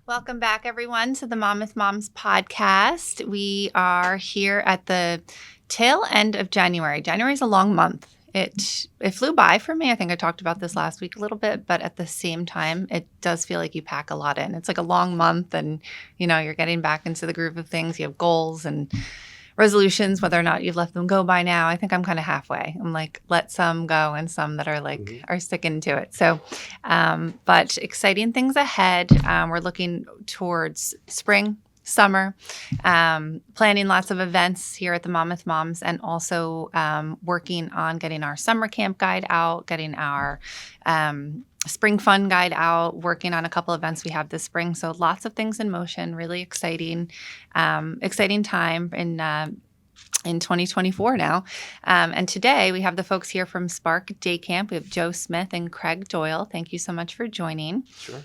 Welcome back, everyone, to the Mom with Moms podcast. We are here at the tail end of January. January is a long month. It flew by for me. I think I talked about this last week a little bit, but at the same time, it does feel like you pack a lot in. It's like a long month and, you're getting back into the groove of things. You have goals and resolutions, whether or not you've let them go by now. I think I'm kind of halfway. I'm like, let some go and some that are are sticking to it. So, but exciting things ahead. We're looking towards spring, summer, planning lots of events here at the Mom with Moms, and also working on getting our summer camp guide out, getting our spring fun guide out, working on a couple events we have this spring. So lots of things in motion, really exciting time in 2024 now. And today we have the folks here from Spark Day Camp. We have Joe Smith and Craig Doyle. Thank you so much for joining. Sure.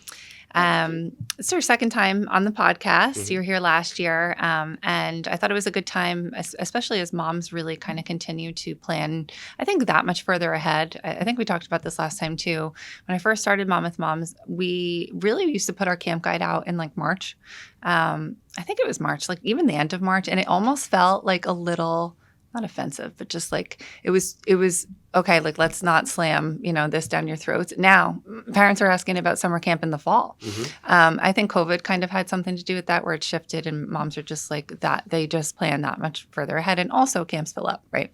It's our second time on the podcast. You were here last year, and I thought it was a good time, especially as moms really kind of continue to plan, I think, that much further ahead. I think we talked about this last time too. When I first started Mom with Moms, we really used to put our camp guide out in March. I think it was March, even the end of March, and it almost felt like a little, not offensive, but just it was okay, let's not slam, this down your throats. Now, parents are asking about summer camp in the fall. I think COVID kind of had something to do with that, where it shifted and moms are just like that. They just plan that much further ahead. And also camps fill up, right?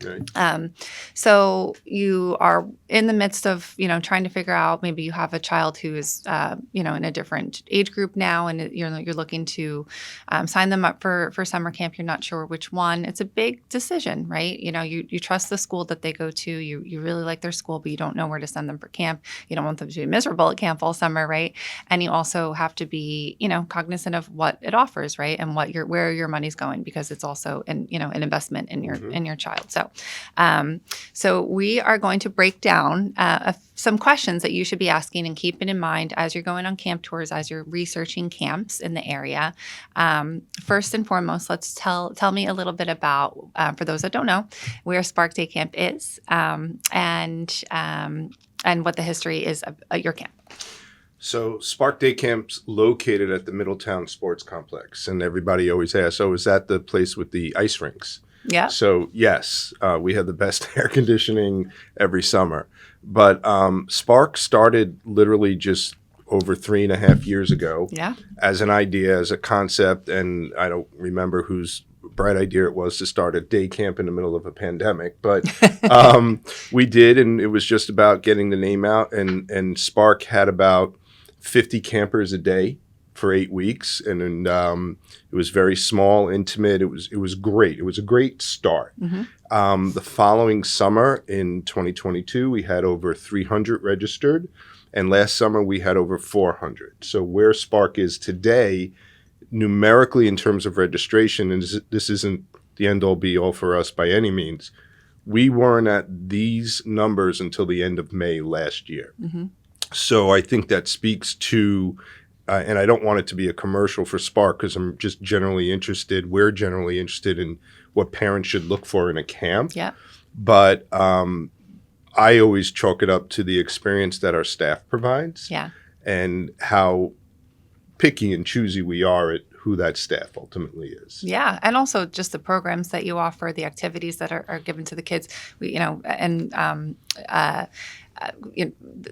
Right. So you are in the midst of, trying to figure out, maybe you have a child who is, in a different age group now, and you're looking to sign them up for summer camp. You're not sure which one. It's a big decision, right? You trust the school that they go to. You really like their school, but you don't know where to send them for camp. You don't want them to be miserable at camp all summer, right? And you also have to be, cognizant of what it offers, right? And where your money's going, because it's also an investment in your child. So we are going to break down some questions that you should be asking and keeping in mind as you're going on camp tours, as you're researching camps in the area. First and foremost, let's tell me a little bit about, for those that don't know, where Spark Day Camp is, and what the history is of your camp. So Spark Day Camp's located at the Middletown Sports Complex, and everybody always asks, is that the place with the ice rinks? Yeah. So yes, we have the best air conditioning every summer. But Spark started literally just over 3.5 years ago. Yeah. As an idea, as a concept, and I don't remember whose bright idea it was to start a day camp in the middle of a pandemic, but we did, and it was just about getting the name out. And Spark had about 50 campers a day for 8 weeks, and it was very small, intimate. It was great. It was a great start. The following summer in 2022, we had over 300 registered, and last summer we had over 400. So where Spark is today, numerically in terms of registration, and this isn't the end-all be-all for us by any means, we weren't at these numbers until the end of May last year. So I think that speaks to and I don't want it to be a commercial for Spark, because I'm just generally interested. We're generally interested in what parents should look for in a camp. Yeah. But I always chalk it up to the experience that our staff provides. Yeah. And how picky and choosy we are at who that staff ultimately is. Yeah. And also just the programs that you offer, the activities that are given to the kids,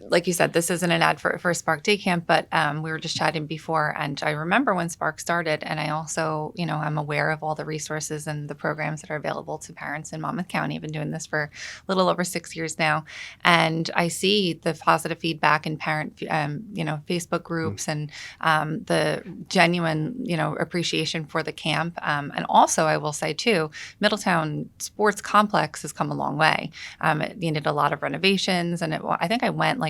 like you said, this isn't an ad for Spark Day Camp, but we were just chatting before, and I remember when Spark started, and I also, I'm aware of all the resources and the programs that are available to parents in Monmouth County. I've been doing this for a little over 6 years now, and I see the positive feedback in parent, Facebook groups, and the genuine, appreciation for the camp. And also, I will say too, Middletown Sports Complex has come a long way. It needed a lot of renovations, and I think I went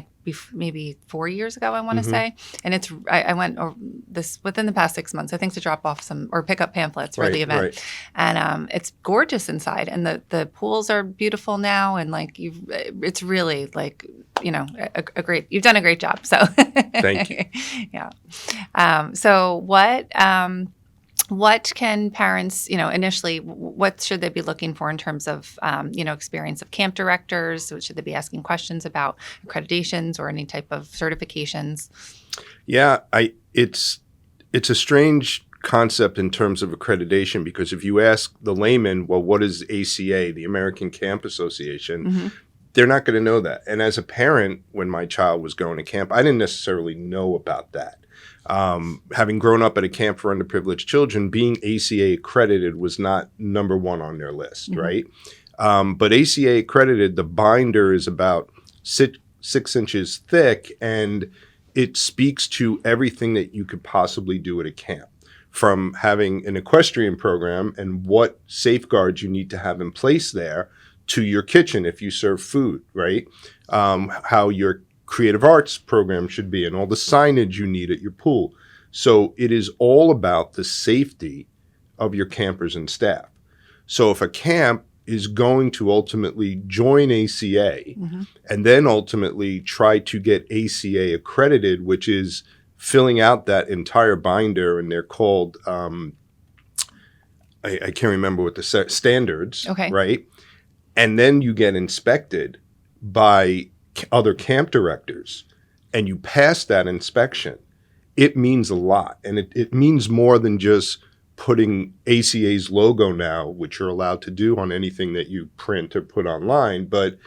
maybe 4 years ago, I want to say. And I went within the past 6 months, I think, to drop off or pick up pamphlets for the event. Right. And it's gorgeous inside, and the pools are beautiful now, and it's really a great, you've done a great job. So thank you. Yeah. So what can parents, initially, what should they be looking for in terms of, experience of camp directors? Should they be asking questions about accreditations or any type of certifications? Yeah, it's a strange concept in terms of accreditation, because if you ask the layman, well, what is ACA, the American Camp Association, Mm-hmm. they're not going to know that. And as a parent, when my child was going to camp, I didn't necessarily know about that. Having grown up at a camp for underprivileged children, being ACA accredited was not number one on their list, Mm-hmm. right? But ACA accredited, the binder is about 6 inches thick, and it speaks to everything that you could possibly do at a camp, from having an equestrian program and what safeguards you need to have in place there, to your kitchen if you serve food, right? How your creative arts program should be, and all the signage you need at your pool. So it is all about the safety of your campers and staff. So if a camp is going to ultimately join ACA Mm-hmm. and then ultimately try to get ACA accredited, which is filling out that entire binder, and they're called, I can't remember what the standards, Okay. right? And then you get inspected by other camp directors, and you pass that inspection, it means a lot. And it means more than just putting ACA's logo now, which you're allowed to do on anything that you print or put online, but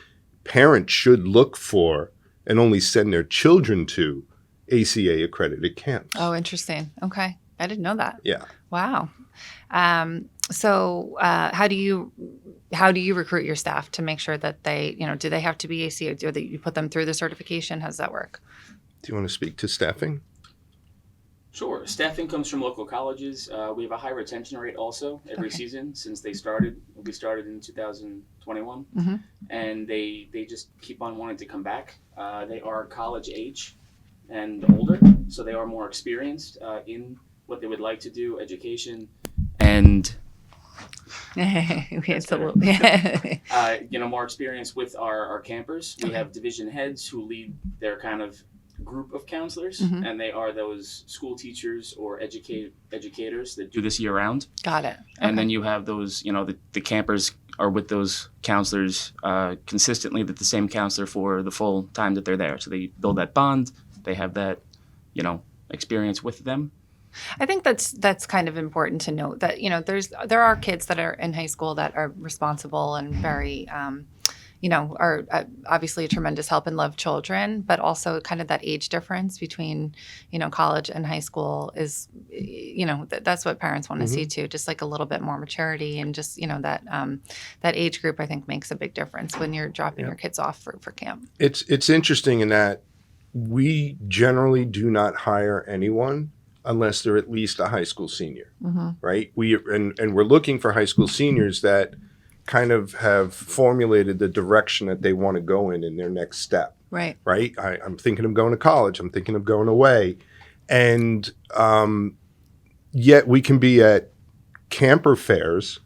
parents should look for and only send their children to ACA accredited camps. Oh, interesting. Okay. I didn't know that. Yeah. Wow. So how do you recruit your staff to make sure that they, do they have to be ACA? Do you put them through the certification? How does that work? Do you want to speak to staffing? Sure. Staffing comes from local colleges. We have a high retention rate also every Okay. season since they started. We started in 2021, Mm-hmm. and they just keep on wanting to come back. They are college age and older, so they are more experienced in what they would like to do, education, and It's a little, more experience with our campers. We Okay. have division heads who lead their kind of group of counselors, Mhm. and they are those school teachers or educators that do this year round. Got it. And Okay. then you have those, the campers are with those counselors consistently, that the same counselor for the full time that they're there. So they build that bond. They have that, experience with them. I think that's kind of important to note that there are kids that are in high school that are responsible and very are obviously a tremendous help and love children, but also kind of that age difference between college and high school is that's what parents want to see too, just like a little bit more maturity, and just that age group I think makes a big difference when you're dropping your kids off for camp. It's interesting in that we generally do not hire anyone unless they're at least a high school senior, Mm-hmm. right? And we're looking for high school seniors that kind of have formulated the direction that they want to go in their next step, Right. right? I'm thinking of going to college. I'm thinking of going away. And yet we can be at camper fairs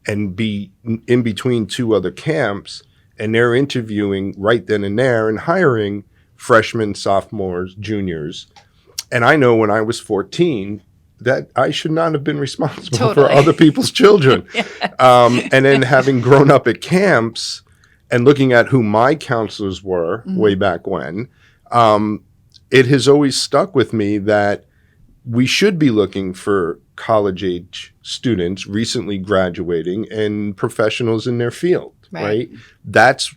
and be in between two other camps, and they're interviewing right then and there and hiring freshmen, sophomores, juniors. And I know when I was 14 that I should not have been responsible Totally. for other people's children. And then having grown up at camps and looking at who my counselors were way back when, it has always stuck with me that we should be looking for college-age students recently graduating and professionals in their field, right? That's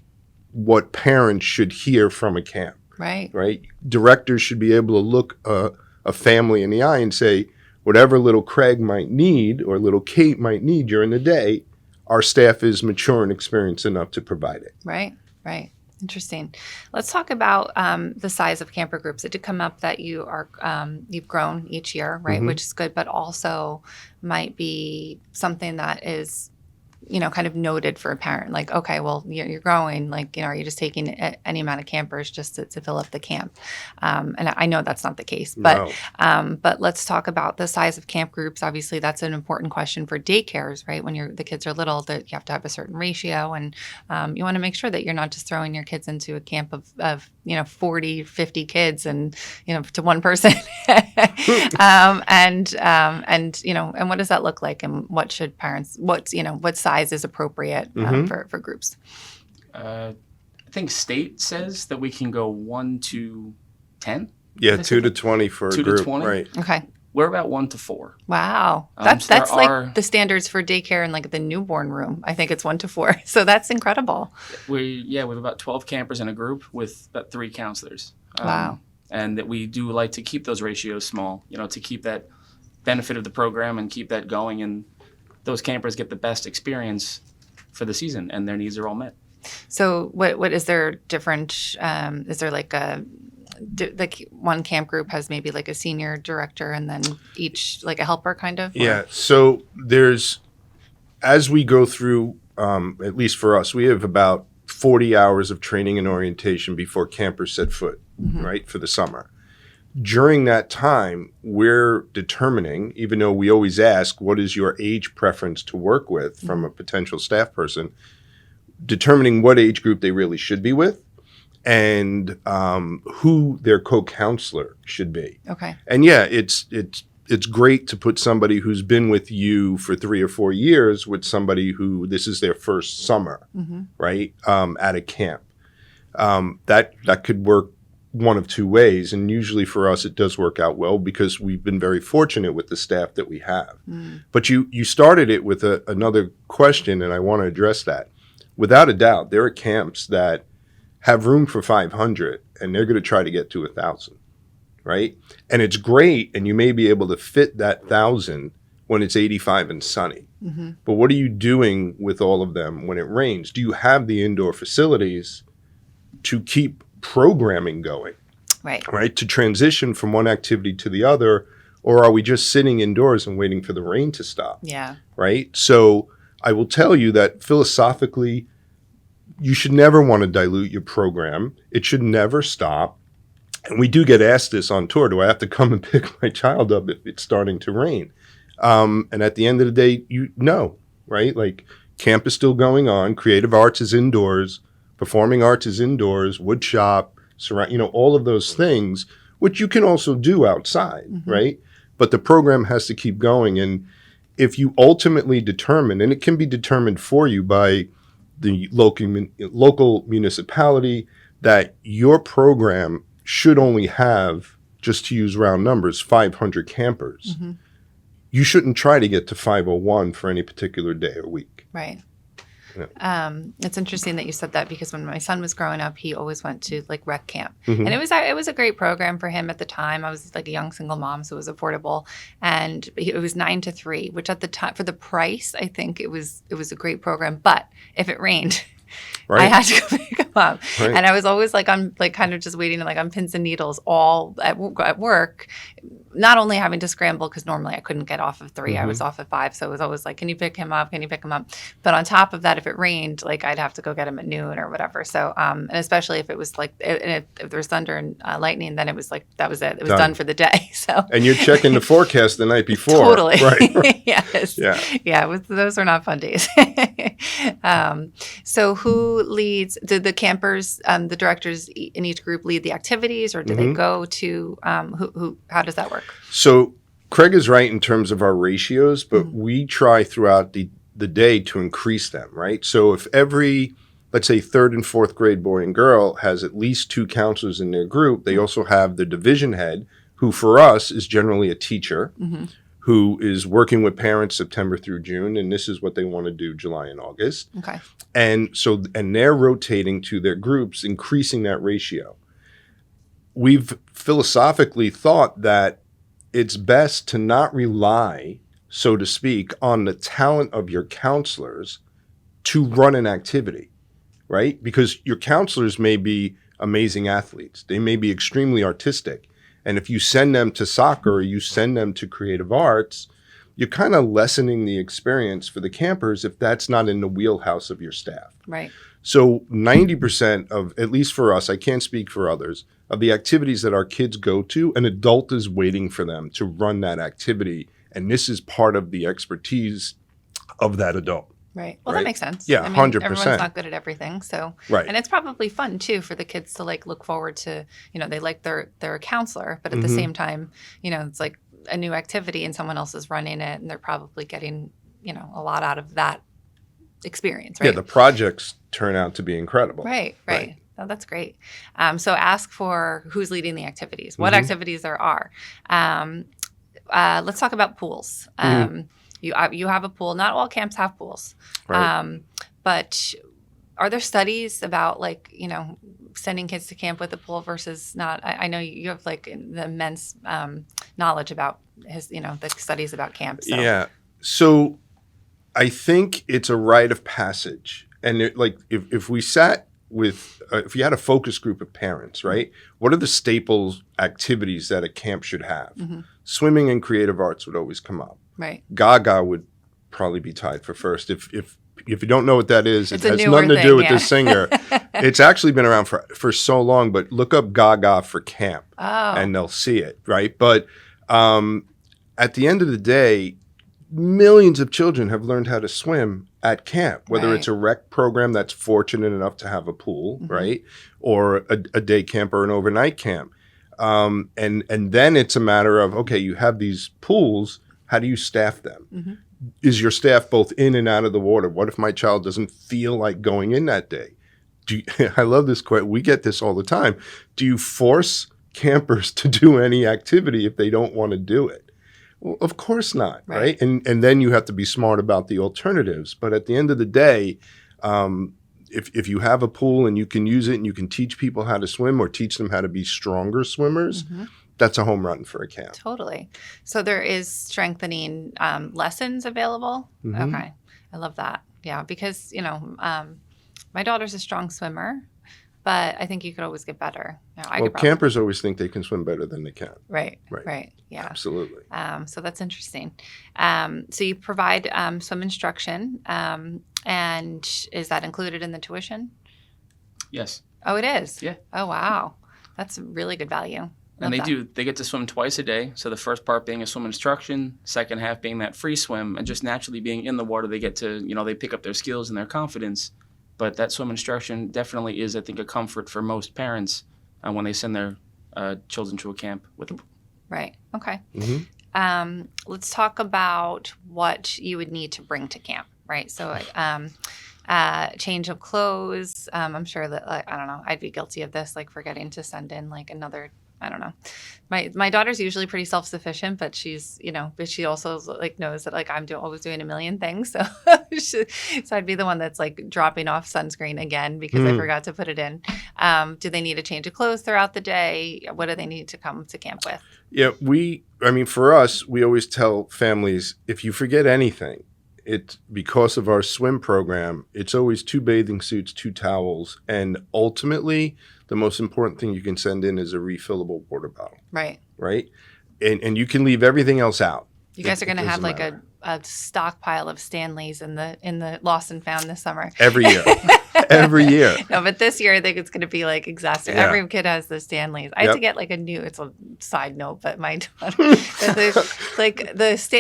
what parents should hear from a camp. Right. Directors should be able to look a family in the eye and say, whatever little Craig might need or little Kate might need during the day, our staff is mature and experienced enough to provide it. Right. Interesting. Let's talk about the size of camper groups. It did come up that you've grown each year, right, which is good, but also might be something that is kind of noted for a parent, like, okay, well, you're growing, like, are you just taking any amount of campers just to fill up the camp? And I know that's not the case, but but let's talk about the size of camp groups. Obviously, that's an important question for daycares, right? When the kids are little, that you have to have a certain ratio, and you want to make sure that you're not just throwing your kids into a camp of 40, 50 kids and to one person. And what does that look like, and what should parents, what size is appropriate for groups? I think state says that we can go 1 to 10. Yeah, 2 to 20 for a 2 to group. 20? Right. Okay. We're about 1 to 4. Wow. So That's there like are- the standards for daycare in like the newborn room. I think it's 1 to 4. So that's incredible. We have about 12 campers in a group with about 3 counselors. Wow. And that we do like to keep those ratios small, to keep that benefit of the program and keep that going. And those campers get the best experience for the season and their needs are all met. So what is there different, is there like like one camp group has maybe like a senior director and then each like a helper kind of? Or? Yeah. So as we go through, at least for us, we have about 40 hours of training and orientation before campers set foot, right, for the summer. During that time, we're determining, even though we always ask, what is your age preference to work with from a potential staff person, determining what age group they really should be with and who their co-counselor should be. Okay. And yeah, it's great to put somebody who's been with you for 3 or 4 years with somebody who this is their first summer, right, at a camp. That could work one of 2 ways, and usually for us it does work out well because we've been very fortunate with the staff that we have. But you started it with another question, and I want to address that. Without a doubt, there are camps that have room for 500, and they're going to try to get to 1,000. Right? And it's great, and you may be able to fit that 1,000 when it's 85 and sunny. But what are you doing with all of them when it rains? Do you have the indoor facilities to keep programming going? Right? To transition from one activity to the other, or are we just sitting indoors and waiting for the rain to stop? Yeah. Right? So I will tell you that philosophically, you should never want to dilute your program. It should never stop. And we do get asked this on tour, do I have to come and pick my child up if it's starting to rain? And at the end of the day, right? Like camp is still going on. Creative arts is indoors. Performing arts is indoors. Wood shop, all of those things, which you can also do outside, right? But the program has to keep going. And if you ultimately determine, and it can be determined for you by the local municipality, that your program should only have, just to use round numbers, 500 campers. You shouldn't try to get to 501 for any particular day or week. Right. Yeah. It's interesting that you said that because when my son was growing up, he always went to like rec camp, and it was a great program for him at the time. I was like a young single mom, so it was affordable, and it was 9 to 3, which at the time for the price, I think it was a great program. But if it rained, Right. I had to go pick him up, Right. and I was always like I'm like kind of just waiting like on pins and needles all at work. Not only having to scramble because normally I couldn't get off of 3, I was off at 5, so it was always like, can you pick him up? Can you pick him up? But on top of that, if it rained, like I'd have to go get him at noon or whatever. So, and especially if it was like, if there was thunder and lightning, then it was like, that was it. It was done for the day. So. And you're checking the forecast the night before. Totally. Right. Yes. Yeah. Yeah. Those were not fun days. So who leads, did the campers, the directors in each group lead the activities, or do they go to, how does that work? So Craig is right in terms of our ratios, but we try throughout the day to increase them, right? So if every, let's say, 3rd and 4th grade boy and girl has at least 2 counselors in their group, they also have the division head, who for us is generally a teacher, who is working with parents September through June, and this is what they want to do July and August. Okay. And they're rotating to their groups, increasing that ratio. We've philosophically thought that it's best to not rely, so to speak, on the talent of your counselors to run an activity, right? Because your counselors may be amazing athletes. They may be extremely artistic. And if you send them to soccer or you send them to creative arts, you're kind of lessening the experience for the campers if that's not in the wheelhouse of your staff. Right. So 90% of, at least for us, I can't speak for others, of the activities that our kids go to, an adult is waiting for them to run that activity. And this is part of the expertise of that adult. Right. Well, Right? that makes sense. Yeah, I mean, 100%. Everyone's not good at everything, so Right. And it's probably fun too for the kids to like look forward to. They like their counselor, but at the same time, it's like a new activity and someone else is running it, and they're probably getting a lot out of that experience. Right. Yeah, the projects turn out to be incredible. Right. Oh, that's great. So ask for who's leading the activities, what Mhm. activities there are. Let's talk about pools. You have a pool. Not all camps have pools. Right. But are there studies about like, sending kids to camp with a pool versus not? I know you have like the immense knowledge about the studies about camp. So. Yeah. So I think it's a rite of passage. And if we sat with, if you had a focus group of parents, right? What are the staples activities that a camp should have? Mm-hmm. Swimming and creative arts would always come up. Right. Gaga would probably be tied for first. If you don't know what that is, It's it a has newer nothing to do with thing, the singer. It's actually been around for so long, but look up Gaga for camp and they'll see it, right? But at the end of the day, millions of children have learned how to swim at camp, whether it's a rec program that's fortunate enough to have a pool, right? Or a day camp or an overnight camp. And then it's a matter of, okay, you have these pools, how do you staff them? Mm-hmm. Is your staff both in and out of the water? What if my child doesn't feel like going in that day? I love this question. We get this all the time. Do you force campers to do any activity if they don't want to do it? Well, of course not, right? And then you have to be smart about the alternatives. But at the end of the day, if you have a pool and you can use it and you can teach people how to swim or teach them how to be stronger swimmers, that's a home run for a camp. Totally. So there is strengthening lessons available. Mm-hmm. Okay. I love that. Yeah. Because, my daughter's a strong swimmer, but I think you could always get better. Campers always think they can swim better than they can. Right. Yeah. Absolutely. So that's interesting. So you provide swim instruction, and is that included in the tuition? Yes. Oh, it is? Yeah. Oh, wow. That's really good value. And they get to swim twice a day. So the first part being a swim instruction, second half being that free swim, and just naturally being in the water, they get to, they pick up their skills and their confidence. But that swim instruction definitely is, I think, a comfort for most parents when they send their children to a camp with them. Right. Okay. Mm-hmm. Let's talk about what you would need to bring to camp, right? So change of clothes. I'm sure that, I don't know, I'd be guilty of this, like forgetting to send in like another, I don't know. My daughter's usually pretty self-sufficient, but she's, but she also like knows that like I'm always doing a million things. So, so I'd be the one that's like dropping off sunscreen again because I forgot to put it in. Do they need a change of clothes throughout the day? What do they need to come to camp with? Yeah, for us, we always tell families, if you forget anything, it's because of our swim program, it's always 2 bathing suits, 2 towels, and ultimately, the most important thing you can send in is a refillable water bottle. Right. Right? And you can leave everything else out. You guys are going to have like a stockpile of Stanleys in the Lost and Found this summer. Every year. Every year. No, but this year I think it's going to be like exacerbated. Yeah. Every kid has the Stanleys. I had to get like it's a side note, but my daughter,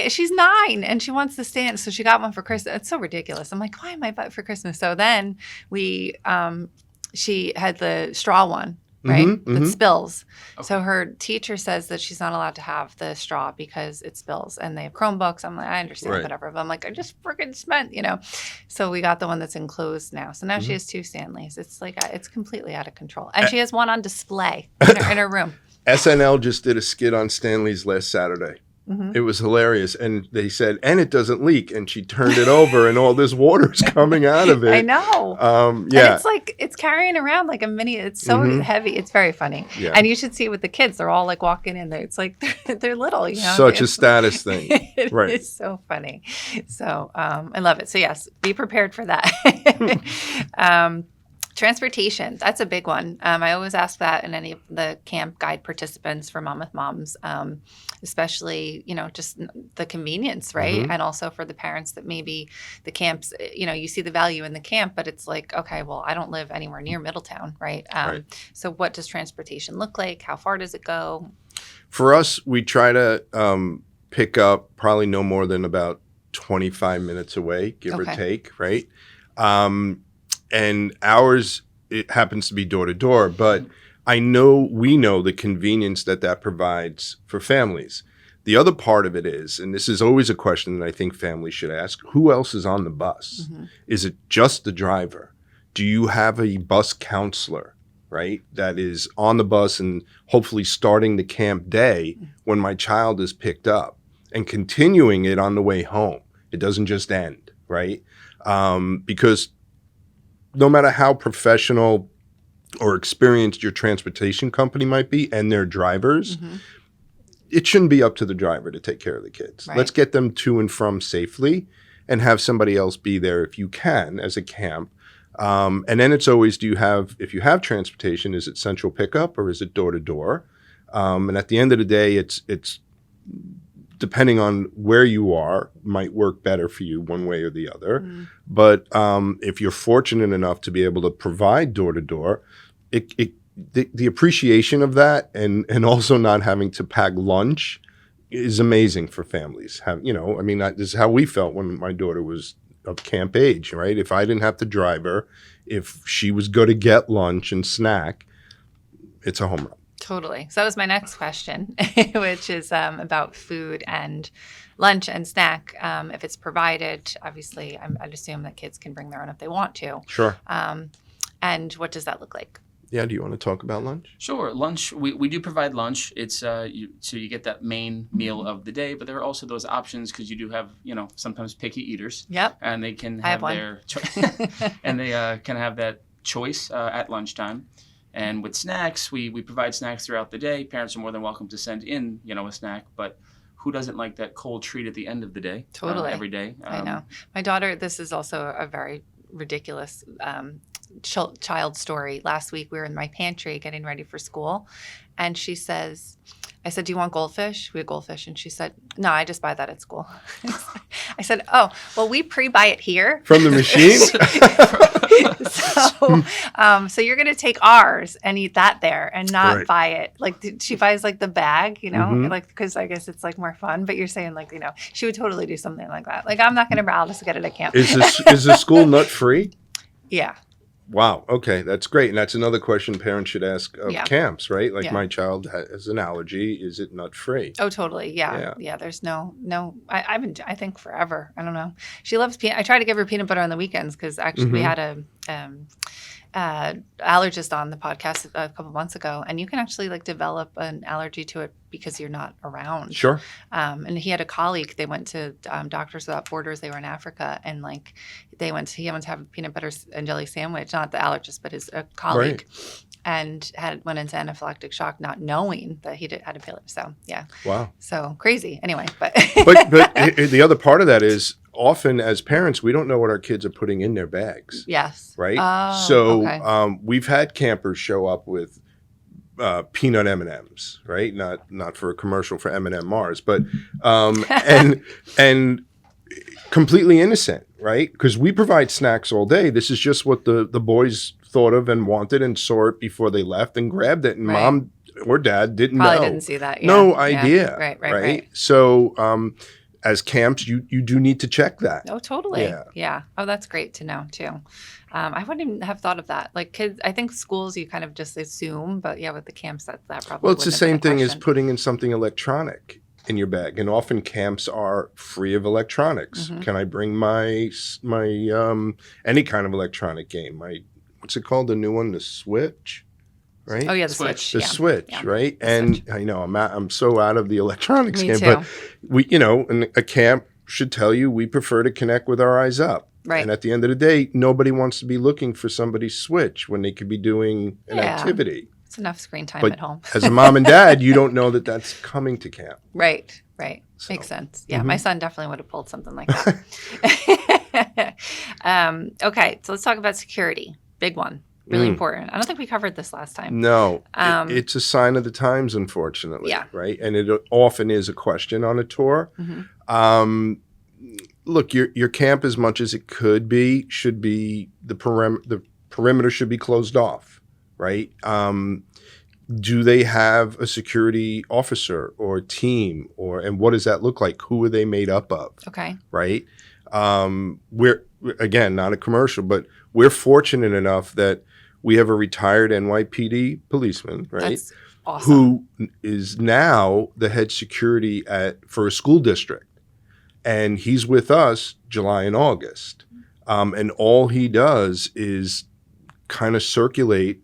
she's 9 and she wants the stand. So she got one for Christmas. It's so ridiculous. I'm like, why am I buying for Christmas? So then she had the straw one. Right? That spills. Okay. So her teacher says that she's not allowed to have the straw because it spills. And they have Chromebooks. I'm like, I understand, whatever. But I'm like, I just freaking spent, So we got the one that's enclosed now. So now she has 2 Stanleys. It's like, it's completely out of control. And she has one on display in her room. SNL just did a skit on Stanley's last Saturday. It was hilarious. And they said, and it doesn't leak. And she turned it over and all this water's coming out of it. I know. Yeah. And it's like, it's carrying around like a mini, it's so heavy. It's very funny. Yeah. And you should see it with the kids. They're all like walking in there. It's like, they're little, Such a status thing. Right. It's so funny. So I love it. So yes, be prepared for that. Transportation, that's a big one. I always ask that in any of the camp guide participants for Mom with Moms, especially, just the convenience, right? And also for the parents that maybe the camps, you see the value in the camp, but it's like, okay, well, I don't live anywhere near Middletown, right? So what does transportation look like? How far does it go? For us, we try to pick up probably no more than about 25 minutes away, give or take, right? And ours, it happens to be door to door, but we know the convenience that provides for families. The other part of it is, and this is always a question that I think families should ask, who else is on the bus? Is it just the driver? Do you have a bus counselor? right? That is on the bus and hopefully starting the camp day when my child is picked up and continuing it on the way home. It doesn't just end, right? Because no matter how professional or experienced your transportation company might be and their drivers, it shouldn't be up to the driver to take care of the kids. Right. Let's get them to and from safely and have somebody else be there if you can as a camp. And then it's always, if you have transportation, is it central pickup or is it door to door? And at the end of the day, it's depending on where you are, might work better for you one way or the other. But if you're fortunate enough to be able to provide door to door, the appreciation of that and also not having to pack lunch is amazing for families. This is how we felt when my daughter was of camp age, right? If I didn't have to drive her, if she was going to get lunch and snack, it's a home run. Totally. So that was my next question, which is about food and lunch and snack. If it's provided, obviously, I'd assume that kids can bring their own if they want to. Sure. And what does that look like? Yeah. Do you want to talk about lunch? Sure. Lunch, we do provide lunch. It's so you get that main meal of the day, but there are also those options because you do have, sometimes picky eaters. Yep. And they can I have have one. their and they can have that choice at lunchtime. And with snacks, we provide snacks throughout the day. Parents are more than welcome to send in, a snack, but who doesn't like that cold treat at the end of the day? Totally. Every day. I know. My daughter, this is also a very ridiculous child story. Last week, we were in my pantry getting ready for school, and I said, do you want goldfish? We had goldfish. And she said, no, I just buy that at school. I said, oh, well, we pre-buy it here. From the machine? So you're going to take ours and eat that there and not Right. buy it. Like she buys like the bag, because I guess it's like more fun. But you're saying she would totally do something like that. Like I'm not going to, I'll just get it at camp. Is the school nut free? Yeah. Wow. Okay. That's great. And that's another question parents should ask of camps, right? Like my child has an allergy. Is it nut free? Oh, totally. Yeah. There's no, I think forever. I don't know. She loves I try to give her peanut butter on the weekends because actually we had a allergist on the podcast a couple months ago, and you can actually develop an allergy to it because you're not around. Sure. And he had a colleague. They went to Doctors Without Borders. They were in Africa, and he went to have a peanut butter and jelly sandwich. Not the allergist, but his colleague, and went into anaphylactic shock, not knowing that he had a palate. So yeah. Wow. So crazy. Anyway, but but the other part of that is often as parents we don't know what our kids are putting in their bags. Yes. Right. Oh, so okay. We've had campers show up with peanut M&Ms, right? Not for a commercial for M&M Mars, but and completely innocent, right? Because we provide snacks all day. This is just what the boys thought of and wanted and saw it before they left and grabbed it, and mom or dad didn't Probably know. didn't see that. Yeah. No idea. Yeah. Right. So as camps, you do need to check that. Oh, totally. Yeah. Oh, that's great to know too. I wouldn't even have thought of that. Like kids, I think schools you kind of just assume, but with the camps that probably. Well, it's the wouldn't have same been a thing as question. putting in something electronic in your bag, and often camps are free of electronics. Mm-hmm. Can I bring my any kind of electronic game? What's it called? The new one, the Switch. Right? Oh yeah, the Switch. The Switch, right? And I know I'm so out of the electronics Me game, too. but we, and a camp should tell you we prefer to connect with our eyes up. Right. And at the end of the day, nobody wants to be looking for somebody's Switch when they could be doing an activity. It's enough screen time But at home. as a mom and dad, you don't know that that's coming to camp. Right. So, Makes sense. Yeah, my son definitely would have pulled something like that. Okay, so let's talk about security. Big one. Really important. I don't think we covered this last time. No, it's a sign of the times, unfortunately. Yeah. Right. And it often is a question on a tour. Mm-hmm. Look, your camp, as much as it could be, should be the perimeter should be closed off. Right. Do they have a security officer or a team, and what does that look like? Who are they made up of? Okay. Right. We're, again, not a commercial, but we're fortunate enough that we have a retired NYPD policeman, right? That's awesome. Who is now the head security for a school district. And he's with us July and August. And all he does is kind of circulate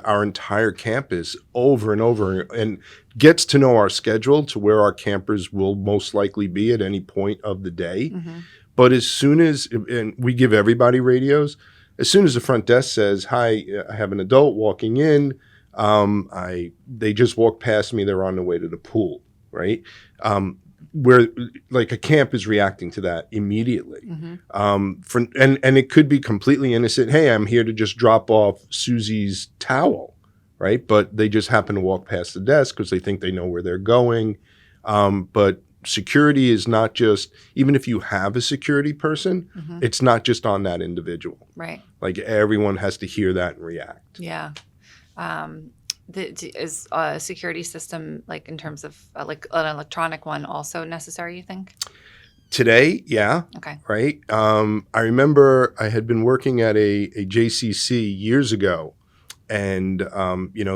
our entire campus over and over, and gets to know our schedule to where our campers will most likely be at any point of the day. Mm-hmm. But as soon as, and we give everybody radios, as soon as the front desk says, "Hi, I have an adult walking in. They just walked past me. They're on their way to the pool," right? Where like a camp is reacting to that immediately. Mm-hmm. And it could be completely innocent. Hey, I'm here to just drop off Susie's towel, right? But they just happen to walk past the desk because they think they know where they're going. But security is not just, even if you have a security person, Mm-hmm. it's not just on that individual. Right. Like everyone has to hear that and react. Yeah. Is a security system, like in terms of like an electronic one, also necessary, you think? Today, yeah. Okay. Right. I remember I had been working at a JCC years ago, and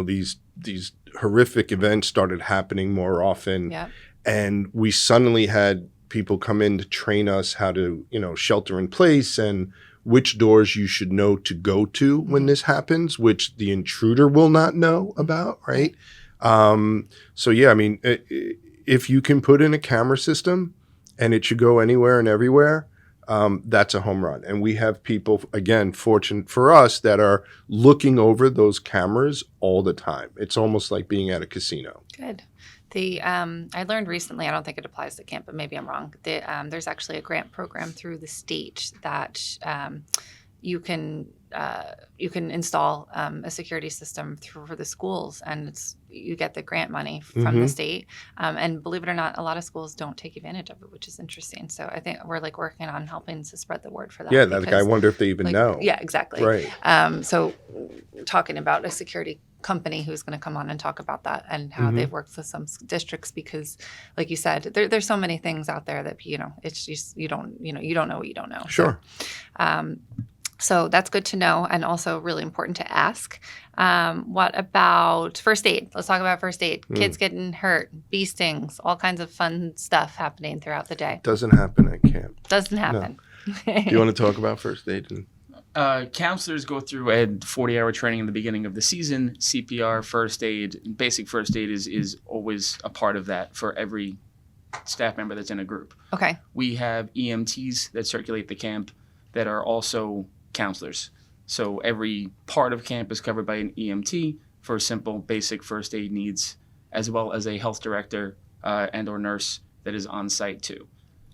these horrific events started happening more often. Yeah. And we suddenly had people come in to train us how to, shelter in place and which doors you should know to go to when this happens, which the intruder will not know about, right? So yeah, I mean, if you can put in a camera system and it should go anywhere and everywhere, that's a home run. And we have people, again, fortunate for us, that are looking over those cameras all the time. It's almost like being at a casino. Good. I learned recently, I don't think it applies to camp, but maybe I'm wrong. There's actually a grant program through the state that you can install a security system for the schools, and you get the grant money from the state. And believe it or not, a lot of schools don't take advantage of it, which is interesting. So I think we're like working on helping to spread the word for that. Yeah, I wonder if they even know. Yeah, exactly. Right. So talking about a security company who's going to come on and talk about that and how they've worked with some districts, because like you said, there's so many things out there that it's just you don't know what you don't know. Sure. So that's good to know, and also really important to ask. What about first aid? Let's talk about first aid. Kids getting hurt, bee stings, all kinds of fun stuff happening throughout the day. Doesn't happen at camp. Doesn't happen. No. Do you want to talk about first aid? Counselors go through a 40-hour training in the beginning of the season. CPR, first aid, basic first aid is always a part of that for every staff member that's in a group. Okay. We have EMTs that circulate the camp that are also counselors. So every part of camp is covered by an EMT for simple basic first aid needs, as well as a health director and or nurse that is on site too.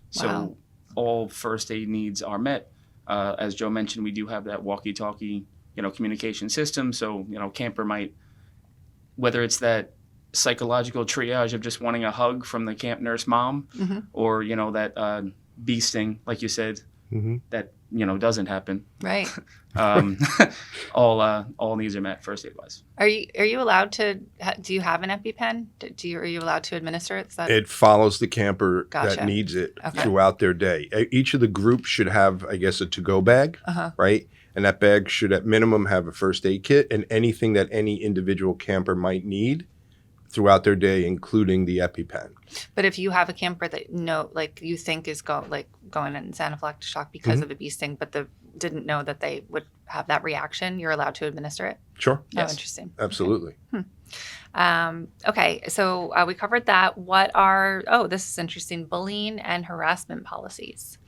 So Wow. all first aid needs are met. As Joe mentioned, we do have that walkie-talkie, communication system. So, camper might, whether it's that psychological triage of just wanting a hug from the camp nurse mom, or, that bee sting, like you said, that, doesn't happen. Right. All needs are met first aid wise. Are you allowed to? Do you have an EpiPen? Are you allowed to administer it? It follows the camper Gotcha. that needs it Okay. throughout their day. Each of the groups should have, I guess, a to-go bag, right? And that bag should at minimum have a first aid kit and anything that any individual camper might need throughout their day, including the EpiPen. But if you have a camper that you think is going in anaphylactic shock because of a bee sting, but didn't know that they would have that reaction, you're allowed to administer it? Sure. Yes. Oh, interesting. Absolutely. Okay, so we covered that. This is interesting, bullying and harassment policies.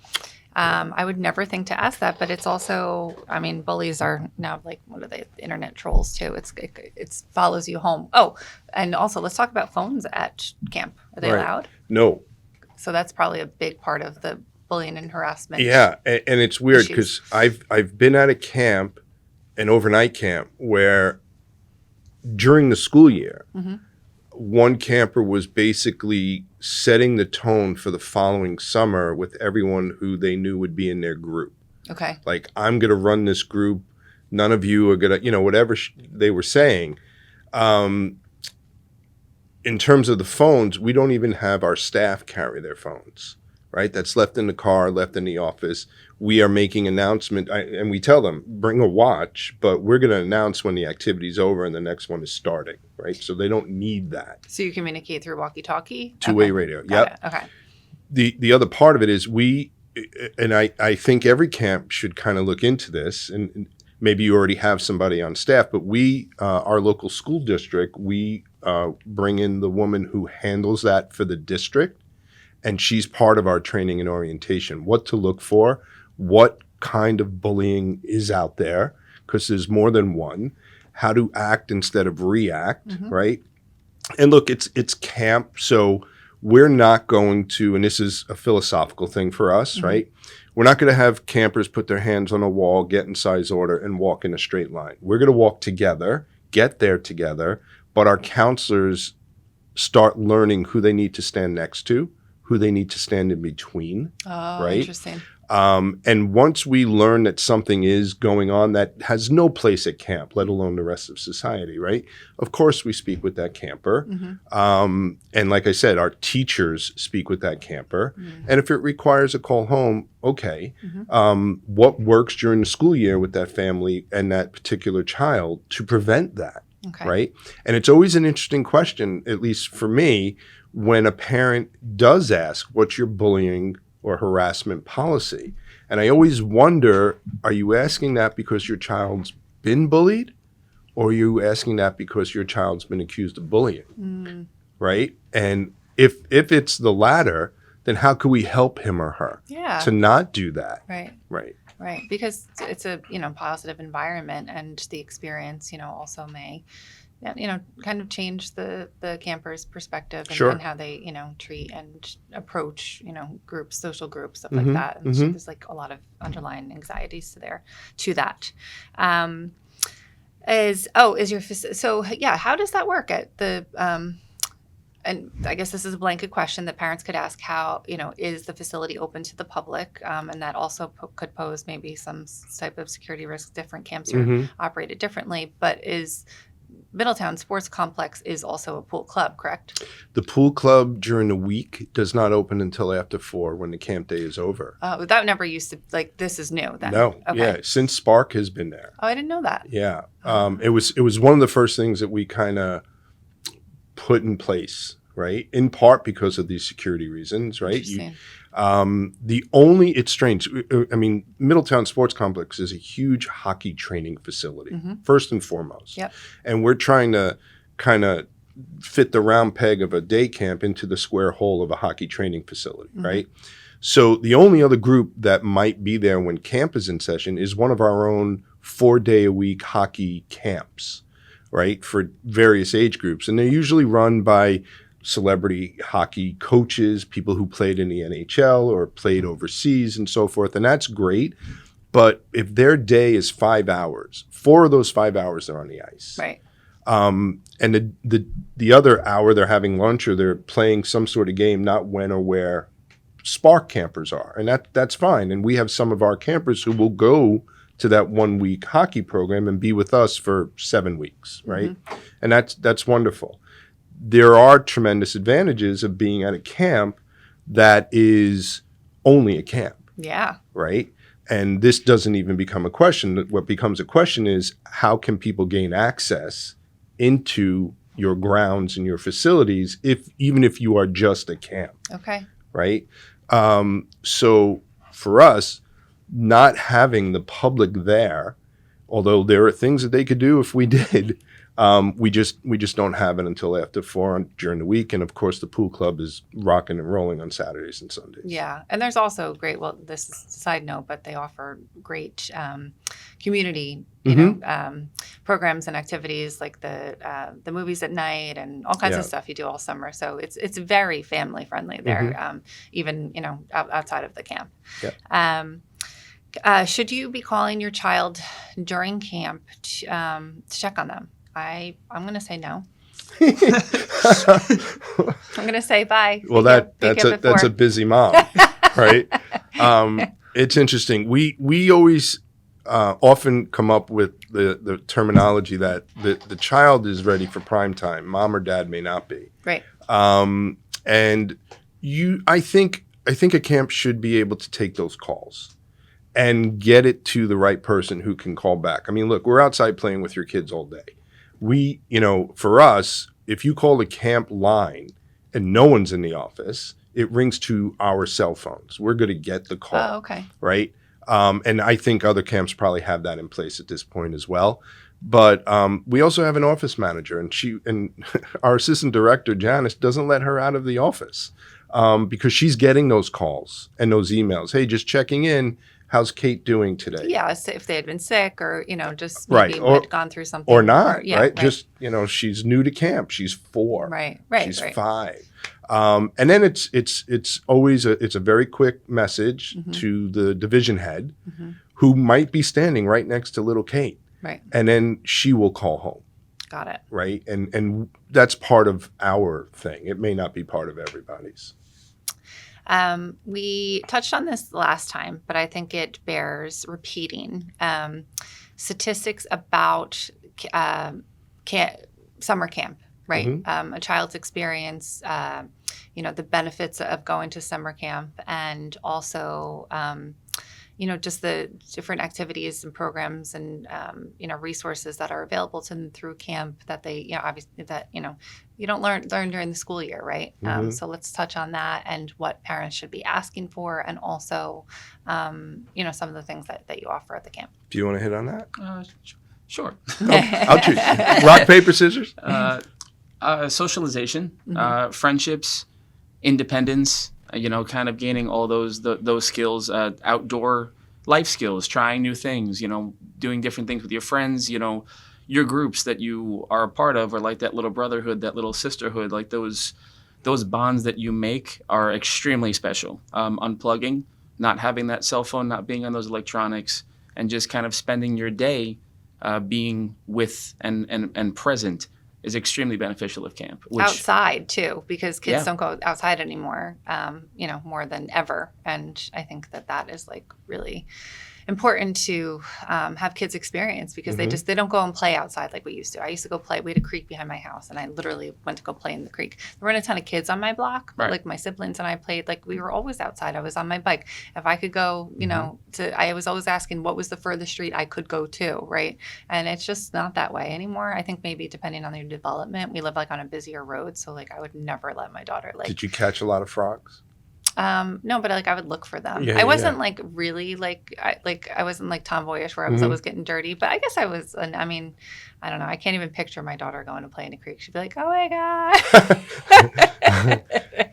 I would never think to ask that, but it's also, bullies are now what are they? Internet trolls too. It follows you home. Oh, and also let's talk about phones at camp. Are they Right. allowed? No. So that's probably a big part of the bullying and harassment. Yeah, and it's weird because I've been at a camp, an overnight camp, where during the school year, one camper was basically setting the tone for the following summer with everyone who they knew would be in their group. Okay. Like, I'm going to run this group. None of you are going to, whatever they were saying. In terms of the phones, we don't even have our staff carry their phones, right? That's left in the car, left in the office. We are making announcement, and we tell them, bring a watch, but we're going to announce when the activity's over and the next one is starting, right? So they don't need that. So you communicate through walkie-talkie? Two-way radio, yep. Okay. The other part of it is I think every camp should kind of look into this, and maybe you already have somebody on staff, but we, our local school district, we bring in the woman who handles that for the district, and she's part of our training and orientation. What to look for, what kind of bullying is out there, because there's more than one, how to act instead of react, right? And look, it's camp, so we're not going to, and this is a philosophical thing for us, right? We're not going to have campers put their hands on a wall, get in size order, and walk in a straight line. We're going to walk together, get there together, but our counselors start learning who they need to stand next to, who they need to stand in between, right? Interesting. And once we learn that something is going on that has no place at camp, let alone the rest of society, right? Of course, we speak with that camper. And like I said, our teachers speak with that camper. And if it requires a call home, okay. What works during the school year with that family and that particular child to prevent that, right? And it's always an interesting question, at least for me, when a parent does ask, what's your bullying or harassment policy? And I always wonder, are you asking that because your child's been bullied, or are you asking that because your child's been accused of bullying, right? And if it's the latter, then how can we help him or her to not do that? Right. Because it's a, positive environment, and the experience, also may kind of change the camper's perspective and how they, treat and approach, groups, social groups, stuff like that. And so there's like a lot of underlying anxieties to that. How does that work at the, and I guess this is a blanket question that parents could ask, how, is the facility open to the public? And that also could pose maybe some type of security risk. Different camps are operated differently, but is Middletown Sports Complex is also a pool club, correct? The pool club during the week does not open until after 4 when the camp day is over. That never used to, this is new then? No, since Spark has been there. Oh, I didn't know that. Yeah, it was one of the first things that we kind of put in place, right? In part because of these security reasons, right? It's strange. I mean, Middletown Sports Complex is a huge hockey training facility, first and foremost. And we're trying to kind of fit the round peg of a day camp into the square hole of a hockey training facility, right? So the only other group that might be there when camp is in session is one of our own 4-day-a-week hockey camps, right, for various age groups. And they're usually run by celebrity hockey coaches, people who played in the NHL or played overseas and so forth. And that's great. But if their day is 5 hours, 4 of those 5 hours they're on the ice. Right. And the other hour they're having lunch or they're playing some sort of game, not when or where Spark campers are. And that's fine. And we have some of our campers who will go to that 1-week hockey program and be with us for 7 weeks, right? And that's wonderful. There are tremendous advantages of being at a camp that is only a camp. Yeah. Right? And this doesn't even become a question. What becomes a question is, how can people gain access into your grounds and your facilities even if you are just a camp? Okay. Right? So for us, not having the public there, although there are things that they could do if we did, we just don't have it until after 4 during the week. And of course, the pool club is rocking and rolling on Saturdays and Sundays. Yeah. And there's also great, well, this is a side note, but they offer great community, programs and activities like the movies at night and all kinds of stuff you do all summer. So it's very family friendly there, even, outside of the camp. Should you be calling your child during camp to check on them? I'm going to say no. I'm going to say bye. Well, that's a busy mom, right? It's interesting. We always often come up with the terminology that the child is ready for prime time. Mom or dad may not be. Right. And I think a camp should be able to take those calls and get it to the right person who can call back. I mean, look, we're outside playing with your kids all day. For us, if you call the camp line and no one's in the office, it rings to our cell phones. We're going to get the call. Oh, okay. Right? And I think other camps probably have that in place at this point as well. But we also have an office manager, and our assistant director, Janice, doesn't let her out of the office because she's getting those calls and those emails. Hey, just checking in. How's Kate doing today? Yeah, so if they had been sick or, just Right. maybe Or- had gone through something. Or not, yeah, right? Just, she's new to camp. She's 4. Right, She's right. 5. And then it's always a very quick message Mm-hmm. to the division head who might be standing right next to little Kate. Right. And then she will call home, Got it. right? And that's part of our thing. It may not be part of everybody's. We touched on this last time, but I think it bears repeating. Statistics about summer camp, right? Mm-hmm. A child's experience, the benefits of going to summer camp, and also, just the different activities and programs and, resources that are available to them through camp that they, obviously that, you don't learn during the school year, right? Mm-hmm. So let's touch on that and what parents should be asking for, and also, some of the things that you offer at the camp. Do you want to hit on that? Sure. I'll choose. Rock, paper, scissors? Socialization, friendships, independence, kind of gaining all those skills, outdoor life skills, trying new things, doing different things with your friends, your groups that you are a part of, or like that little brotherhood, that little sisterhood, like those bonds that you make are extremely special. Unplugging, not having that cell phone, not being on those electronics, and just kind of spending your day being with and present is extremely beneficial of camp. Which, outside too, because kids Yeah. don't go outside anymore, more than ever. And I think that is like really important to have kids experience, because they don't go and play outside like we used to. I used to go play. We had a creek behind my house, and I literally went to go play in the creek. There weren't a ton of kids on my block, but Right. like my siblings and I played, like we were always outside. I was on my bike. If I could go, I was always asking what was the furthest street I could go to, right? And it's just not that way anymore. I think maybe depending on their development, we live like on a busier road, so like I would never let my daughter like. Did you catch a lot of frogs? No, but like I would look for them. Yeah, I wasn't yeah. like really I wasn't like tomboyish where I was always getting dirty, but I guess I was. And I mean, I don't know. I can't even picture my daughter going to play in a creek. She'd be like, "Oh my god."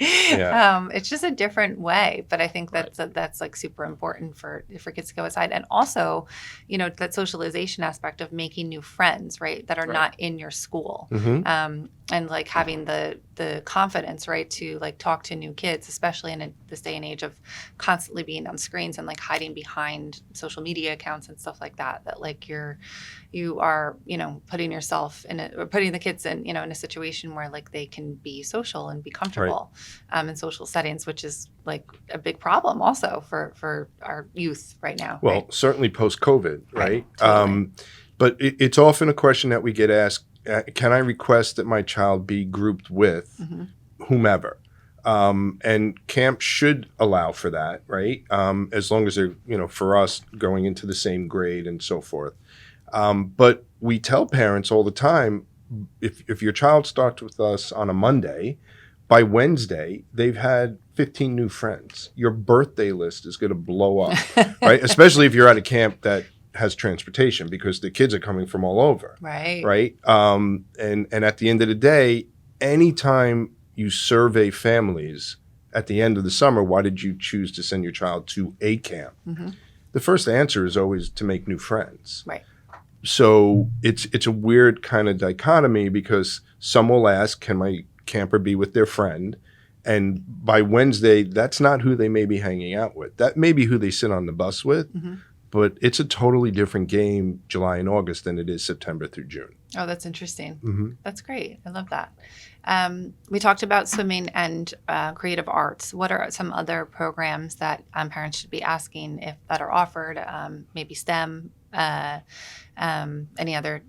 Yeah. It's just a different way, but I think that's like super important for kids to go outside, and also, that socialization aspect of making new friends, right? That are Right. not in your school. Mm-hmm. And like having the confidence, right, to like talk to new kids, especially in this day and age of constantly being on screens and like hiding behind social media accounts and stuff like that. That like you are putting yourself or putting the kids in in a situation where like they can be social and be comfortable in social settings, which is like a big problem also for our youth right now. Well, right? certainly post-COVID, right? Totally. But it's often a question that we get asked, can I request that my child be grouped with whomever? And camp should allow for that, right? As long as they're, for us, going into the same grade and so forth. But we tell parents all the time, if your child starts with us on a Monday, by Wednesday, they've had 15 new friends. Your birthday list is going to blow up, right? Especially if you're at a camp that has transportation, because the kids are coming from all over, Right. right? And at the end of the day, anytime you survey families at the end of the summer, why did you choose to send your child to a camp? The first answer is always to make new friends. Right. So it's a weird kind of dichotomy, because some will ask, can my camper be with their friend? And by Wednesday, that's not who they may be hanging out with. That may be who they sit on the bus with, but it's a totally different game July and August than it is September through June. Oh, that's interesting. Mm-hmm. That's great. I love that. We talked about swimming and creative arts. What are some other programs that parents should be asking if that are offered? Maybe STEM, any other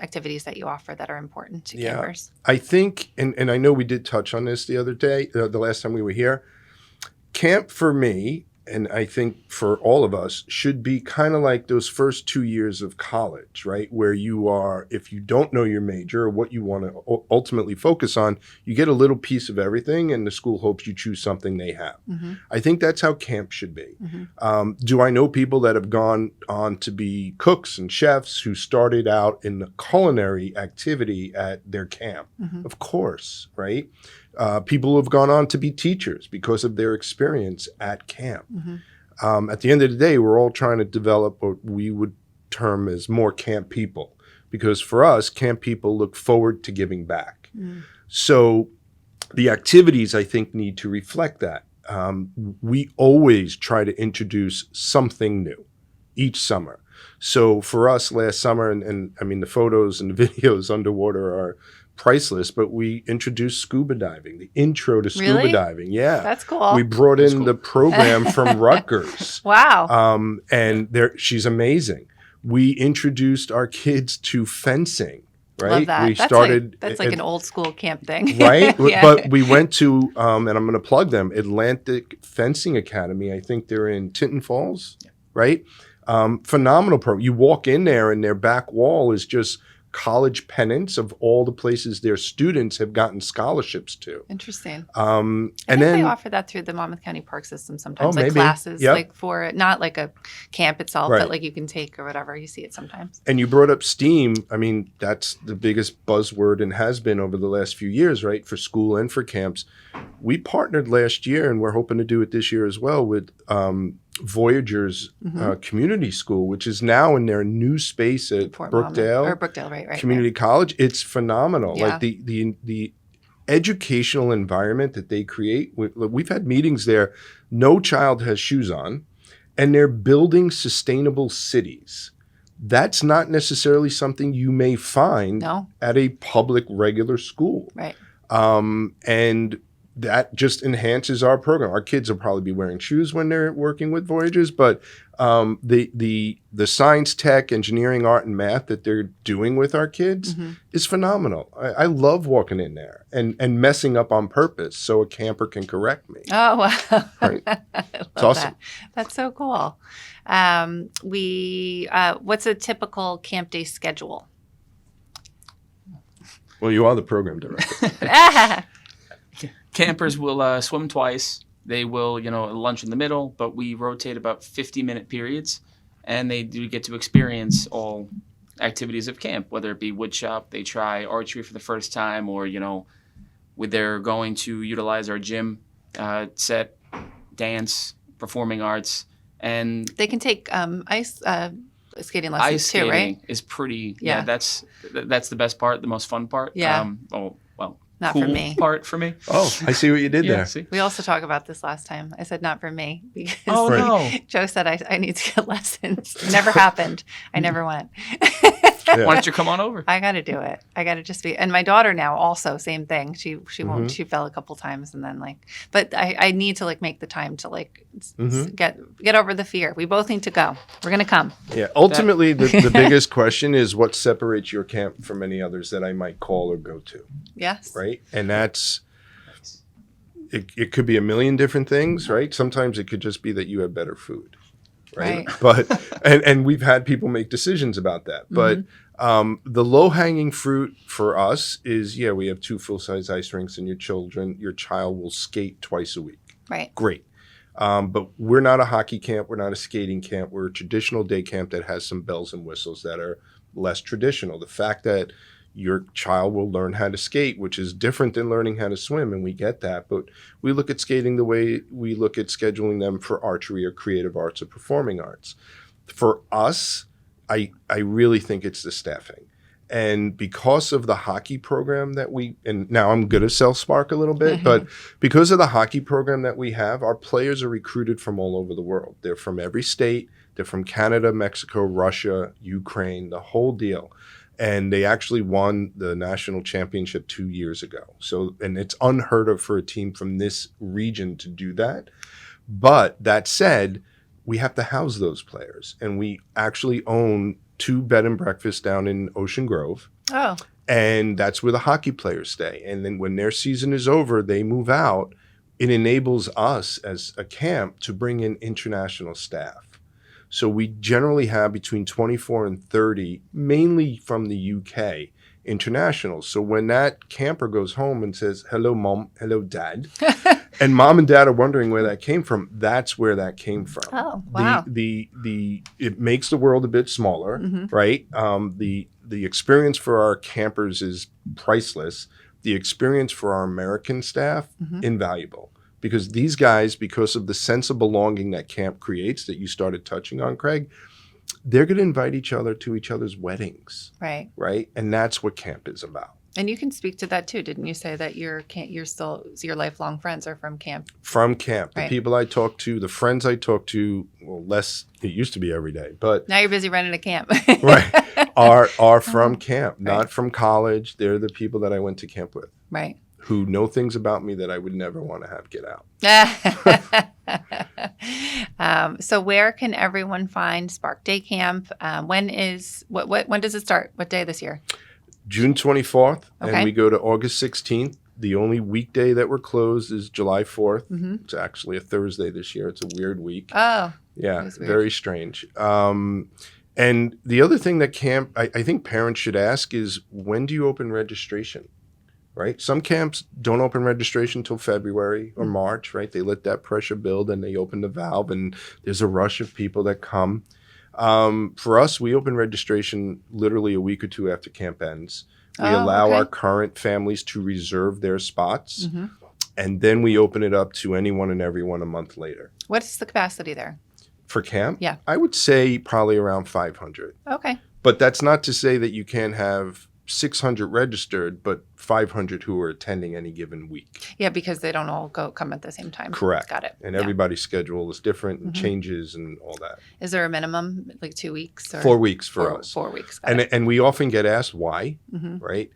activities that you offer that are important to campers? I think, and I know we did touch on this the other day, the last time we were here. Camp for me and I think for all of us, should be kind of like those first 2 years of college, right? Where you are, if you don't know your major or what you want to ultimately focus on, you get a little piece of everything, and the school hopes you choose something they have. I think that's how camp should be. Do I know people that have gone on to be cooks and chefs who started out in the culinary activity at their camp? Of course, right? People who have gone on to be teachers because of their experience at camp. At the end of the day, we're all trying to develop what we would term as more camp people, because for us, camp people look forward to giving back. So the activities, I think, need to reflect that. We always try to introduce something new each summer. So for us last summer, and I mean, the photos and the videos underwater are priceless, but we introduced scuba diving, the intro to scuba Really? diving. Yeah. That's cool. We brought in cool. the program from Rutgers. Wow. And she's amazing. We introduced our kids to fencing, right? Love that. We That's started. like, an old school camp thing. Right? Yeah. But we went to, and I'm going to plug them, Atlantic Fencing Academy. I think they're in Tinton Falls, right? Phenomenal program. You walk in there and their back wall is just college pennants of all the places their students have gotten scholarships to. Interesting. And I think then they offer that through the Monmouth County Park System sometimes, Oh, like maybe. classes, Yep. like for not like a camp itself, Right. but like you can take or whatever. You see it sometimes. And you brought up STEAM. I mean, that's the biggest buzzword and has been over the last few years, right? For school and for camps. We partnered last year, and we're hoping to do it this year as well, with Voyagers Community School, which is now in their new space at Fort Monmouth- or Brookdale right. Community College. It's phenomenal. Yeah. Like the educational environment that they create. We've had meetings there. No child has shoes on, and they're building sustainable cities. That's not necessarily something you may find No. at a public regular school. Right. And that just enhances our program. Our kids will probably be wearing shoes when they're working with Voyagers, but the science, tech, engineering, art, and math that they're doing with our kids is phenomenal. I love walking in there and messing up on purpose so a camper can correct me. Oh, wow. Right. It's awesome. That's so cool. What's a typical camp day schedule? Well, you are the program director. Campers will swim twice. They will, lunch in the middle, but we rotate about 50-minute periods, and they do get to experience all activities of camp, whether it be woodshop, they try archery for the first time, or, they're going to utilize our gym set, dance, performing arts, and They can take ice skating lessons ice too, skating right? is pretty. Yeah. That's the best part, the most fun part. Yeah. Not cool for me. part for me. Oh, I see what you did there. See? We also talked about this last time. I said not for me because Oh Right. no! Joe said I need to get lessons. It never happened. I never went. Yeah. Why don't you come on over? I got to do it. I got to just be. And my daughter now also same thing. She won't. She fell a couple times and then but I need to make the time to get over the fear. We both need to go. We're gonna come. Yeah. Ultimately, the biggest question is what separates your camp from any others that I might call or go to. Yes. Right. And that's, it could be a million different things, right? Sometimes it could just be that you have better food, right? But, and we've had people make decisions about that. But the low hanging fruit for us is, we have 2 full-size ice rinks and your child will skate twice a week. Right. Great. But we're not a hockey camp. We're not a skating camp. We're a traditional day camp that has some bells and whistles that are less traditional. The fact that your child will learn how to skate, which is different than learning how to swim, and we get that. But we look at skating the way we look at scheduling them for archery or creative arts or performing arts. For us, I really think it's the staffing. And because of the hockey program that and now I'm going to sell Spark a little bit, but because of the hockey program that we have, our players are recruited from all over the world. They're from every state. They're from Canada, Mexico, Russia, Ukraine, the whole deal. And they actually won the national championship 2 years ago. So, and it's unheard of for a team from this region to do that. But that said, we have to house those players. And we actually own 2 bed and breakfasts down in Ocean Grove. Oh. And that's where the hockey players stay. And then when their season is over, they move out. it enables us as a camp to bring in international staff. So we generally have between 24 and 30, mainly from the UK, internationals. So when that camper goes home and says, hello, mom, hello, dad, and mom and dad are wondering where that came from, that's where that came from. Oh, wow. It makes the world a bit smaller, right? The experience for our campers is priceless. The experience for our American staff, invaluable. Because these guys, because of the sense of belonging that camp creates that you started touching on, Craig, they're going to invite each other to each other's weddings. Right. Right. And that's what camp is about. And you can speak to that too. Didn't you say that your lifelong friends are from camp? From camp. Right. The people I talk to, the friends I talk to, well, less, it used to be every day, but Now you're busy running a camp. right, are from camp, Right. not from college. They're the people that I went to camp with. Right. Who know things about me that I would never want to have get out. So where can everyone find Spark Day Camp? When does it start? What day this year? June 24th, Okay. and we go to August 16th. The only weekday that we're closed is July 4th. It's actually a Thursday this year. It's a weird week. Oh, Yeah, that's weird. very strange. And the other thing that camp, I think parents should ask is, when do you open registration? Right? Some camps don't open registration until February or March, right? They let that pressure build and they open the valve and there's a rush of people that come. For us, we open registration literally a week or two after camp ends. We allow our current families to reserve their spots, and then we open it up to anyone and everyone a month later. What is the capacity there? For camp? Yeah. I would say probably around 500. Okay. But that's not to say that you can't have 600 registered, but 500 who are attending any given week. Yeah, because they don't all come at the same time. Correct. Got it. And Yeah. everybody's schedule is different and changes and all that. Is there a minimum, like 2 weeks? Or 4 weeks for us. 4 weeks. Got it. And we often get asked why, right?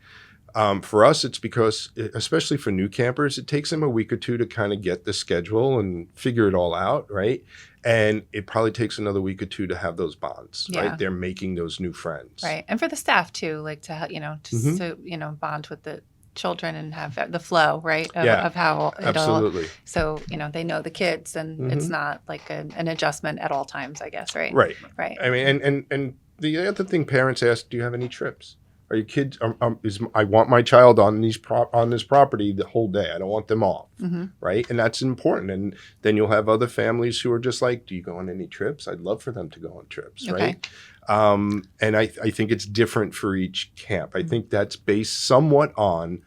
For us, it's because, especially for new campers, it takes them a week or two to kind of get the schedule and figure it all out, right? And it probably takes another week or two to have those bonds, Yeah. right? They're making those new friends. Right. And for the staff too, like to bond with the children and have the flow, right? Of how it all. Absolutely. So, they know the kids and it's not like an adjustment at all times, I guess, right? Right. Right. I mean, and the other thing parents ask, do you have any trips? Are your kids? I want my child on this property the whole day. I don't want them off, right? And that's important. And then you'll have other families who are just like, do you go on any trips? I'd love for them to go on trips, right? And I think it's different for each camp. I think that's based somewhat on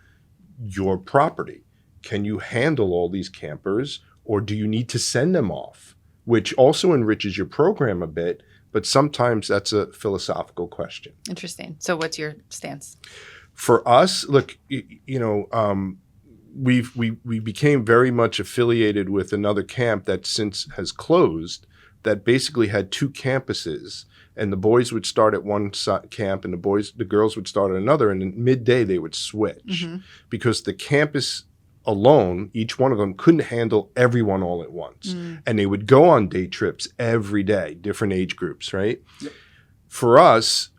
your property. Can you handle all these campers, or do you need to send them off? Which also enriches your program a bit. But sometimes that's a philosophical question. Interesting. So what's your stance? For us, look, we became very much affiliated with another camp that since has closed, that basically had 2 campuses, and the boys would start at one camp and the girls would start at another, and in midday they would switch because the campus alone, each one of them couldn't handle everyone all at once. And they would go on day trips every day, different age groups, right? Yep. For us,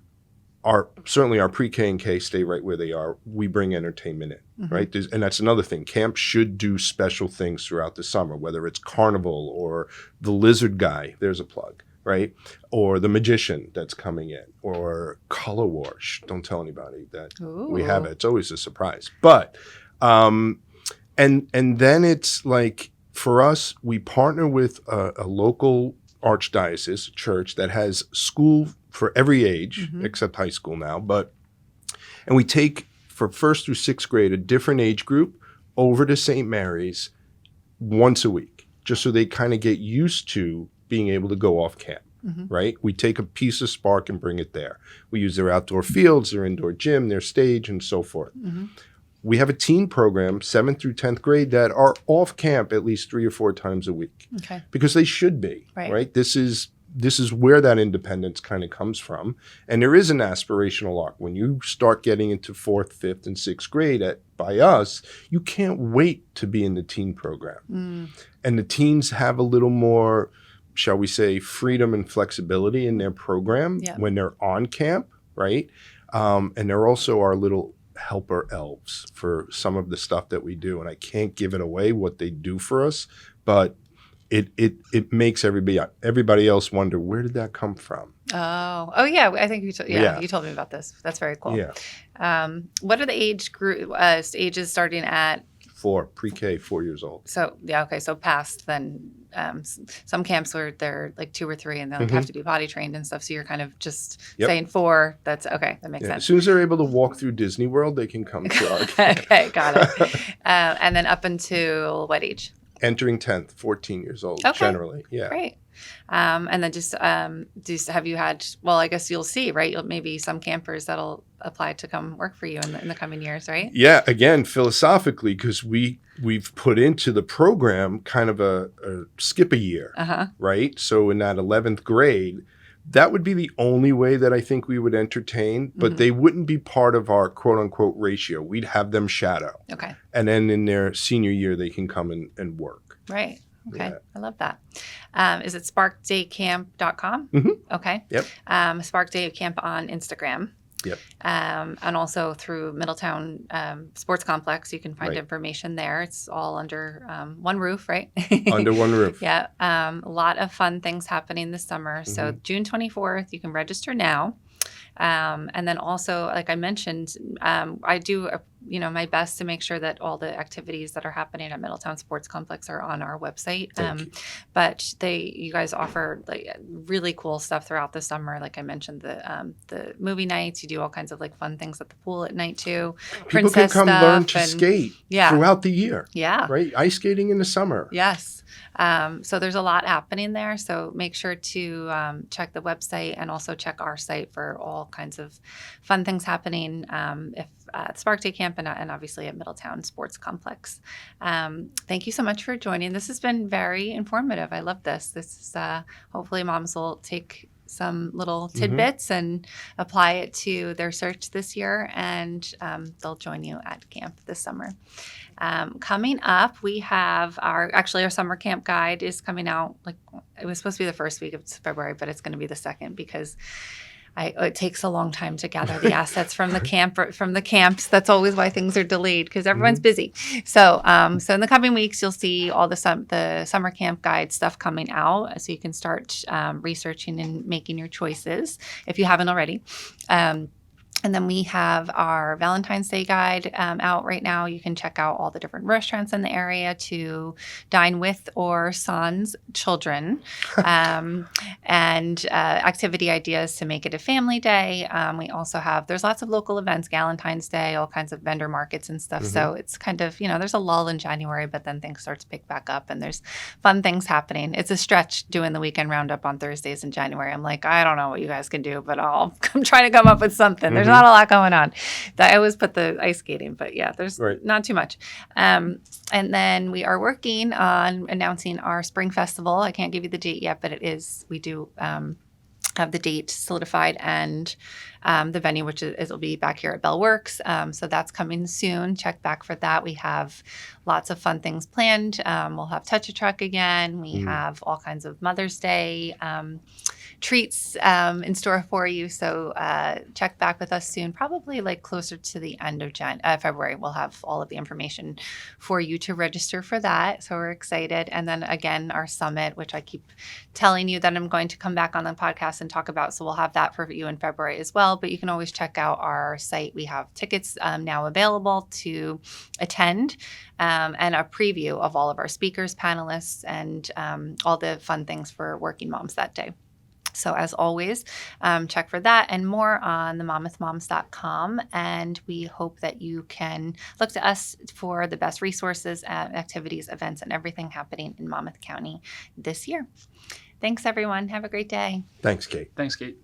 certainly our pre-K and K stay right where they are. We bring entertainment in, right? And that's another thing. Camp should do special things throughout the summer, whether it's carnival or the lizard guy, there's a plug, right? Or the magician that's coming in, or color wash. Don't tell anybody that we have it. It's always a surprise. But and then it's like, for us, we partner with a local archdiocese church that has school for every age, except high school now. And we take, for 1st through 6th grade, a different age group over to St. Mary's once a week, just so they kind of get used to being able to go off camp, right? We take a piece of Spark and bring it there. We use their outdoor fields, their indoor gym, their stage, and so forth. We have a teen program, 7th through 10th grade, that are off camp at least 3 or 4 times a week. Okay. Because they should be, right? This is where that independence kind of comes from. And there is an aspirational arc. When you start getting into 4th, 5th, and 6th grade by us, you can't wait to be in the teen program. And the teens have a little more, shall we say, freedom and flexibility in their program when they're on camp, right? And they're also our little helper elves for some of the stuff that we do, and I can't give it away what they do for us, but it makes everybody else wonder, where did that come from? Oh yeah. I think Yeah. you told me about this. That's very cool. Yeah, What are the ages starting at? pre-K, 4 years old. So yeah, okay. So past then, some camps where they're like 2 or 3 and they have to be potty trained and stuff. So you're kind of just saying 4. That's okay. That makes Yeah. sense. As soon as they're able to walk through Disney World, they can come to our camp. Okay, got it. And then up until what age? Entering 10th, 14 years old, Okay. generally. Yeah. Great. And then have you had, well, I guess you'll see, right? Maybe some campers that'll apply to come work for you in the coming years, right? Yeah. Again, philosophically, because we've put into the program kind of a skip a year, right? So in that 11th grade, that would be the only way that I think we would entertain, but they wouldn't be part of our quote unquote ratio. We'd have them shadow. Okay. And then in their senior year, they can come and work. Right. Okay. Yeah. I love that. Is it sparkdaycamp.com? Okay. Yep. Spark Day Camp on Instagram. Yep. And also through Middletown Sports Complex, you can find Right. information there. It's all under one roof, right? Under one roof. Yeah. A lot of fun things happening this summer. So June 24th, you can register now. And then also, like I mentioned, I do, my best to make sure that all the activities that are happening at Middletown Sports Complex are on our website. Thank you. But you guys offer like really cool stuff throughout the summer. Like I mentioned, the movie nights. You do all kinds of like fun things at the pool at night too. People can come learn to skate throughout the year. Yeah. Right? Ice skating in the summer. Yes. So there's a lot happening there. So make sure to check the website and also check our site for all kinds of fun things happening if at Spark Day Camp and obviously at Middletown Sports Complex. Thank you so much for joining. This has been very informative. I love this. This is hopefully moms will take some little tidbits and apply it to their search this year, and they'll join you at camp this summer. Coming up, we have our summer camp guide is coming out. Like it was supposed to be the first week of February, but it's going to be the second because it takes a long time to gather the assets from the camps. That's always why things are delayed because everyone's busy. So in the coming weeks, you'll see all the summer camp guide stuff coming out, so you can start researching and making your choices if you haven't already. And then we have our Valentine's Day guide out right now. You can check out all the different restaurants in the area to dine with or sans children, and activity ideas to make it a family day. We also there's lots of local events, Galentine's Day, all kinds of vendor markets and stuff. So it's kind of, there's a lull in January, but then things start to pick back up and there's fun things happening. It's a stretch doing the weekend roundup on Thursdays in January. I'm like, I don't know what you guys can do, but I'm trying to come up with something. There's not a lot going on. I always put the ice skating, but yeah, there's not too much. And then we are working on announcing our spring festival. I can't give you the date yet, but we do have the date solidified and the venue, which it'll be back here at Bell Works. So that's coming soon. Check back for that. We have lots of fun things planned. We'll have Touch a Truck again. We have all kinds of Mother's Day treats in store for you. So check back with us soon, probably like closer to the end of February. We'll have all of the information for you to register for that. So we're excited. And then again, our summit, which I keep telling you that I'm going to come back on the podcast and talk about. So we'll have that for you in February as well. But you can always check out our site. We have tickets now available to attend and a preview of all of our speakers, panelists, and all the fun things for working moms that day. So as always, check for that and more on themomwithmoms.com. And we hope that you can look to us for the best resources, activities, events, and everything happening in Monmouth County this year. Thanks, everyone. Have a great day. Thanks, Kate. Thanks, Kate.